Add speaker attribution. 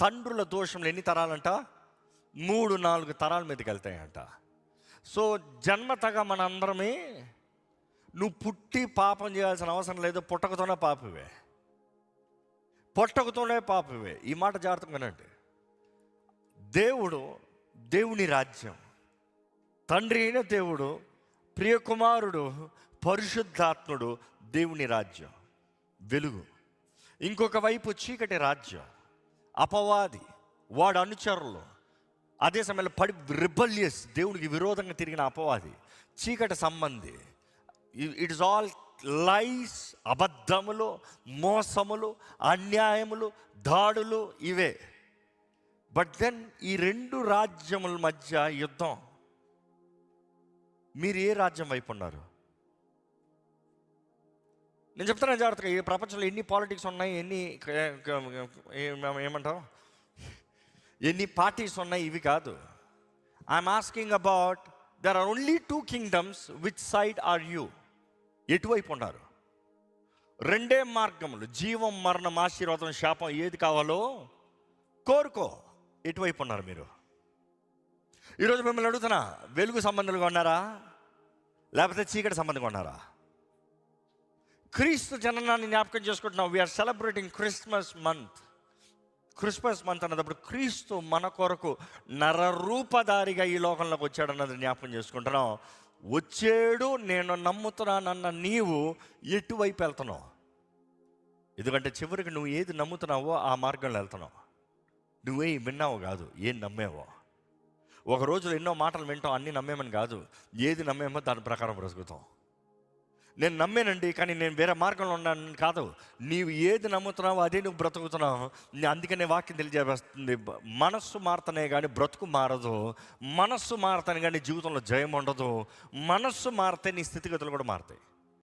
Speaker 1: తండ్రుల దోషంలో ఎన్ని తరాలంట? 3-4 తరాల మీదకి వెళ్తాయంట. సో జన్మతగా మన అందరమే, నువ్వు పుట్టి పాపం చేయాల్సిన అవసరం లేదు, పుట్టకతోనే పాపవే, పుట్టకతోనే పాపవే. ఈ మాట జాగ్రత్తగానండి. దేవుని రాజ్యం, తండ్రి అయిన దేవుడు, ప్రియకుమారుడు, పరిశుద్ధాత్ముడు, దేవుని రాజ్యం వెలుగు. ఇంకొక వైపు చీకటి రాజ్యం, అపవాది, వాడు అనుచరులు, అదే సమయంలో రిబల్లియస్, దేవునికి విరోధంగా తిరిగిన అపవాది, చీకటి సంబంధి. ఇట్ ఇస్ ఆల్ లైస్, అబద్ధములు, మోసములు, అన్యాయములు, దాడులు, ఇవే. బట్ దెన్ ఈ 2 రాజ్యముల మధ్య యుద్ధం. మీరు ఏ రాజ్యం వైపు ఉన్నారు? నేను చెప్తాను జాగ్రత్తగా. ఈ ప్రపంచంలో ఎన్ని పాలిటిక్స్ ఉన్నాయి, ఏమంటావు, ఎన్ని పార్టీస్ ఉన్నాయి, ఇవి కాదు. I'm asking about there are only 2 kingdoms. Which side are you? ఎటువైపు ఉన్నారు? 2 మార్గములు, జీవం, మరణం, ఆశీర్వాదం, శాపం, ఏది కావాలో కోరుకో. ఎటువైపు ఉన్నారు మీరు? ఈరోజు మిమ్మల్ని అడుగుతున్నా, వెలుగు సంబంధులుగా ఉన్నారా లేకపోతే చీకటి సంబంధంగా ఉన్నారా? క్రీస్తు జననాన్ని జ్ఞాపకం చేసుకుంటున్నాం. వీఆర్ సెలబ్రేటింగ్ క్రిస్మస్ మంత్ అన్నప్పుడు క్రీస్తు మన కొరకు నరరూపధారిగా ఈ లోకంలోకి వచ్చాడన్నది జ్ఞాపకం చేసుకుంటున్నాం. వచ్చాడు, నేను నమ్ముతున్నానన్న నీవు ఎటువైపు వెళ్తున్నావు? ఎందుకంటే చివరికి నువ్వు ఏది నమ్ముతున్నావో ఆ మార్గంలో వెళ్తున్నావు. నువ్వే విన్నావు కాదు, ఏం నమ్మేవో. ఒక రోజులో ఎన్నో మాటలు వింటాం, అన్నీ నమ్మేమని కాదు, ఏది నమ్మేమో దాని ప్రకారం బ్రతుకుతాం. నేను నమ్మేనండి, కానీ నేను వేరే మార్గంలో ఉన్నాను కాదు. నీవు ఏది నమ్ముతున్నావో అదే నువ్వు బ్రతుకుతున్నావు. అందుకనే వాక్యం తెలియజేస్తుంది, మనస్సు మారుతనే కానీ బ్రతుకు మారదు, మనస్సు మారుతానే కానీ జీవితంలో జయం ఉండదు. మనస్సు మారితే నీ స్థితిగతులు కూడా మారుతాయి.